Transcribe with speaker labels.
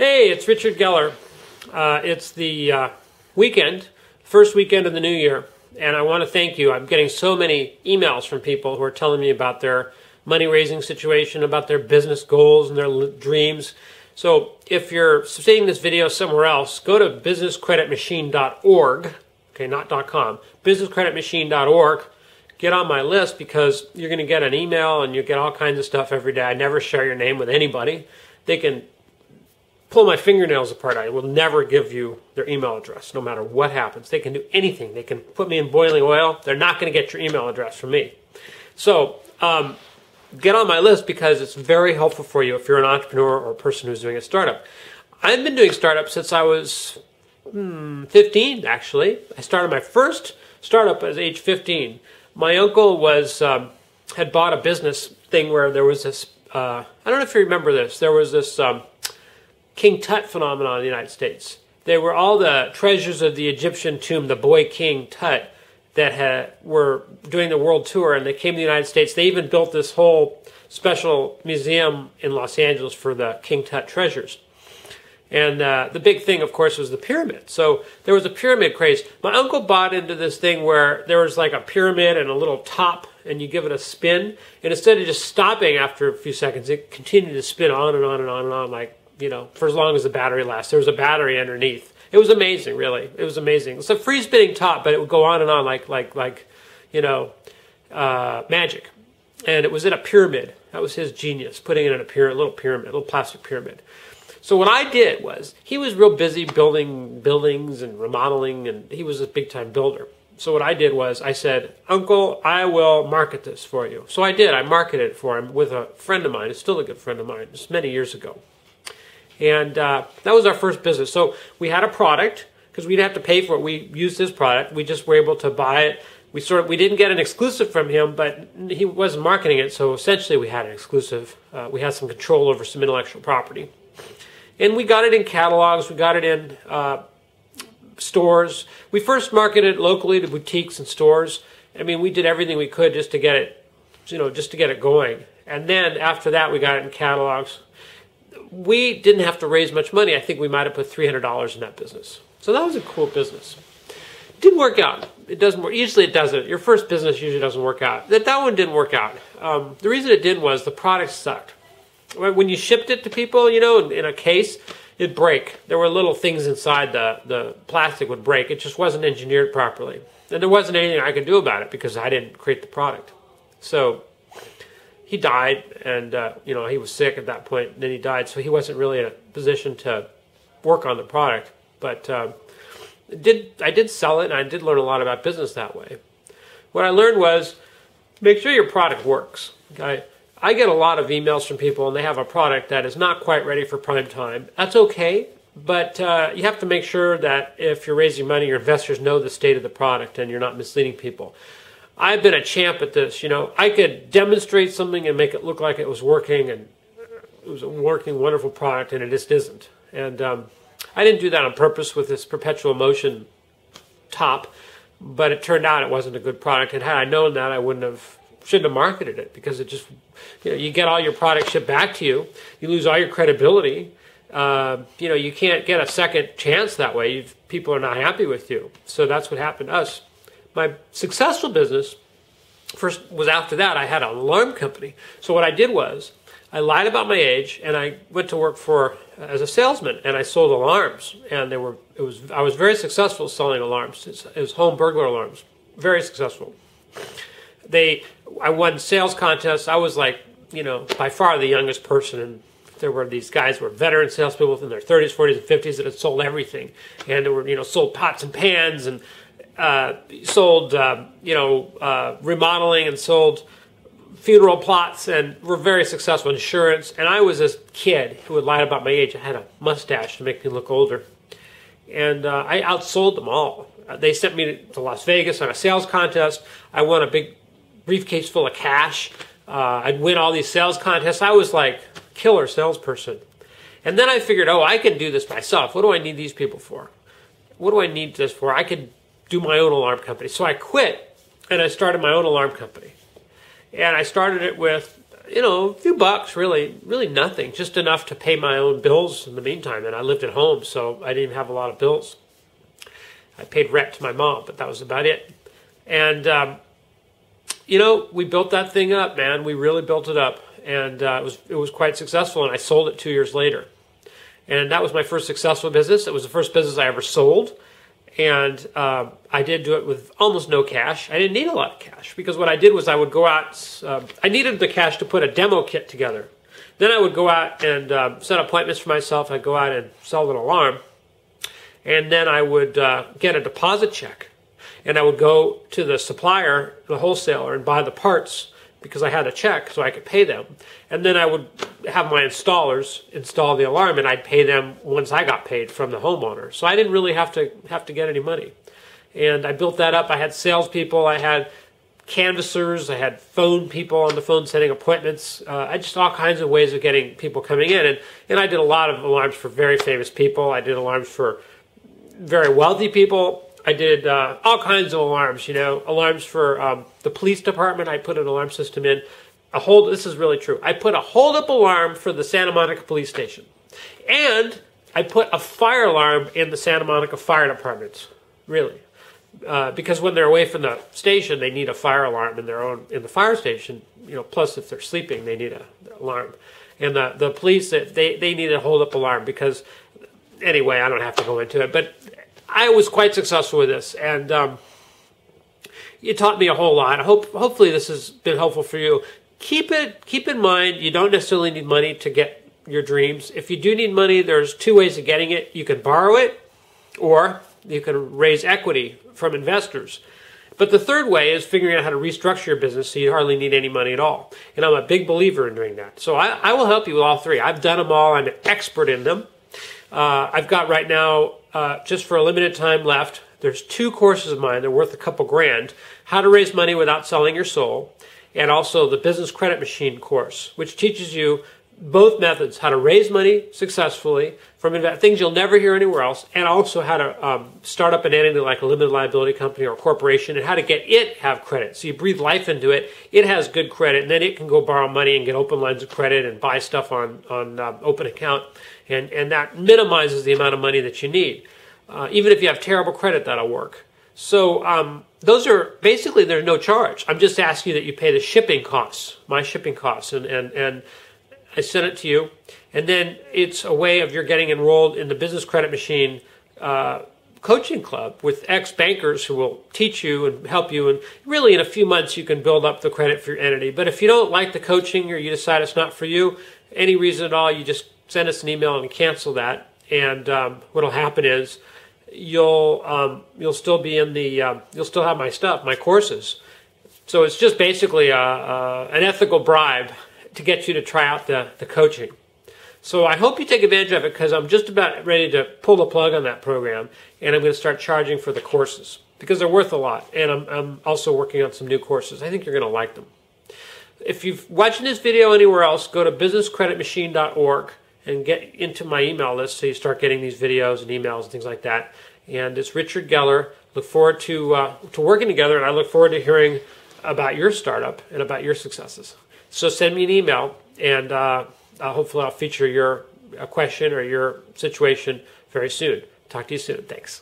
Speaker 1: Hey, it's Richard Geller. It's the weekend, first weekend of the new year, and I want to thank you. I'm getting so many emails from people who are telling me about their money-raising situation, about their business goals and their dreams. So if you're seeing this video somewhere else, go to businesscreditmachine.org, okay, not .com, businesscreditmachine.org. Get on my list because you're going to get an email and you get all kinds of stuff every day. I never share your name with anybody. They can pull my fingernails apart. I will never give you their email address, no matter what happens. They can do anything. They can put me in boiling oil. They're not going to get your email address from me. So get on my list because it's very helpful for you if you're an entrepreneur or a person who's doing a startup. I've been doing startups since I was 15, actually. I started my first startup at age 15. My uncle had bought a business thing where there was this, I don't know if you remember this, there was this King Tut phenomenon in the United States. They were all the treasures of the Egyptian tomb, the boy King Tut, that were doing the world tour, and they came to the United States. They even built this whole special museum in Los Angeles for the King Tut treasures. And the big thing, of course, was the pyramid. So there was a pyramid craze. My uncle bought into this thing where there was like a pyramid and a little top, and you give it a spin. And instead of just stopping after a few seconds, it continued to spin on and on and on and on, like, you know, for as long as the battery lasts. There was a battery underneath. It was amazing, really. It was amazing. It's a free spinning top, but it would go on and on like you know, magic. And it was in a pyramid. That was his genius, putting it in a pyramid, a little plastic pyramid. So what I did was, he was real busy building buildings and remodeling, and he was a big-time builder. So what I did was, I said, Uncle, I will market this for you. So I did. I marketed it for him with a friend of mine. It's still a good friend of mine. It's many years ago. And that was our first business. So we had a product, because we didn't have to pay for it. We used his product. We just were able to buy it. We didn't get an exclusive from him, but he wasn't marketing it. So essentially we had an exclusive. We had some control over some intellectual property. And we got it in catalogs. We got it in stores. We first marketed it locally to boutiques and stores. I mean, we did everything we could just to get it, you know, just to get it going. And then after that, we got it in catalogs. We didn't have to raise much money. I think we might have put $300 in that business. So that was a cool business. It didn't work out. It doesn't work. Usually it doesn't. Your first business usually doesn't work out. That one didn't work out. The reason it didn't was the product sucked. When you shipped it to people, you know, in a case, it'd break. There were little things inside the plastic would break. It just wasn't engineered properly. And there wasn't anything I could do about it because I didn't create the product. So he died, and you know, he was sick at that point, and then he died, so he wasn't really in a position to work on the product. But I did sell it, and I did learn a lot about business that way. What I learned was, make sure your product works. Okay? I get a lot of emails from people, and they have a product that is not quite ready for prime time. That's okay, but you have to make sure that if you're raising money, your investors know the state of the product, and you're not misleading people. I've been a champ at this, you know. I could demonstrate something and make it look like it was working, and it was a working, wonderful product, and it just isn't. And I didn't do that on purpose with this perpetual motion top, but it turned out it wasn't a good product. And had I known that, I shouldn't have marketed it, because it just, you know, you get all your product shipped back to you, you lose all your credibility. You know, you can't get a second chance that way. People are not happy with you. So that's what happened to us. My successful business first was after that. I had an alarm company. So what I did was, I lied about my age, and I went to work as a salesman, and I sold alarms. And I was very successful selling alarms. It was home burglar alarms. Very successful. I won sales contests. I was, like, you know, by far the youngest person, and there were these guys who were veteran salespeople in their 30s, 40s, and 50s that had sold everything. And they were, you know, sold pots and pans, and sold, you know, remodeling, and sold funeral plots, and were very successful. Insurance. And I was this kid who would lie about my age. I had a mustache to make me look older. And I outsold them all. They sent me to Las Vegas on a sales contest. I won a big briefcase full of cash. I'd win all these sales contests. I was like a killer salesperson. And then I figured, oh, I can do this myself. What do I need these people for? What do I need this for? I could do my own alarm company. So I quit, and I started my own alarm company. And I started it with a few bucks, really nothing, just enough to pay my own bills in the meantime. And I lived at home, so I didn't even have a lot of bills. I paid rent to my mom, but that was about it. And, we built that thing up, man. We really built it up. And it was quite successful, and I sold it 2 years later. And that was my first successful business. It was the first business I ever sold. And I did do it with almost no cash. I didn't need a lot of cash because what I did was I would go out. I needed the cash to put a demo kit together. Then I would go out and set appointments for myself. I'd go out and sell an alarm. And then I would get a deposit check. And I would go to the supplier, the wholesaler, and buy the parts because I had a check so I could pay them. And then I would have my installers install the alarm, and I'd pay them once I got paid from the homeowner. So I didn't really have to get any money. And I built that up. I had salespeople, I had canvassers, I had phone people on the phone setting appointments. I just all kinds of ways of getting people coming in. And I did a lot of alarms for very famous people. I did alarms for very wealthy people. I did all kinds of alarms, alarms for the police department. I put an alarm system in. This is really true. I put a hold-up alarm for the Santa Monica Police Station. And I put a fire alarm in the Santa Monica Fire Department, really. Because when they're away from the station, they need a fire alarm in the fire station. Plus if they're sleeping, they need an alarm. And the police, they need a hold-up alarm because, anyway, I don't have to go into it. But I was quite successful with this, and it taught me a whole lot. Hopefully this has been helpful for you. Keep in mind, you don't necessarily need money to get your dreams. If you do need money, there's two ways of getting it. You can borrow it, or you can raise equity from investors. But the third way is figuring out how to restructure your business so you hardly need any money at all. And I'm a big believer in doing that. So I will help you with all three. I've done them all. I'm an expert in them. I've got right now, just for a limited time left, there's 2 courses of mine. They're worth a couple grand. How to Raise Money Without Selling Your Soul, and also the Business Credit Machine course, which teaches you both methods, how to raise money successfully from things you'll never hear anywhere else, and also how to start up an entity like a limited liability company or a corporation, and how to get it have credit. So you breathe life into it, it has good credit, and then it can go borrow money and get open lines of credit and buy stuff on open account, and that minimizes the amount of money that you need. Even if you have terrible credit, that'll work. So those are basically, there's no charge. I'm just asking you that you pay the shipping costs, my shipping costs, and I send it to you, and then it's a way of you're getting enrolled in the Business Credit Machine coaching club with ex-bankers who will teach you and help you, and really in a few months you can build up the credit for your entity. But if you don't like the coaching or you decide it's not for you, any reason at all, you just send us an email and cancel that, and what'll happen is you'll still be in the you'll still have my stuff, my courses. So it's just basically an ethical bribe to get you to try out the coaching. So I hope you take advantage of it, because I'm just about ready to pull the plug on that program, and I'm going to start charging for the courses because they're worth a lot. And I'm also working on some new courses. I think you're going to like them. If you're watching this video anywhere else, go to businesscreditmachine.org and get into my email list so you start getting these videos and emails and things like that. And it's Richard Geller. Look forward to working together, and I look forward to hearing about your startup and about your successes. So send me an email, and hopefully I'll feature your question or your situation very soon. Talk to you soon. Thanks.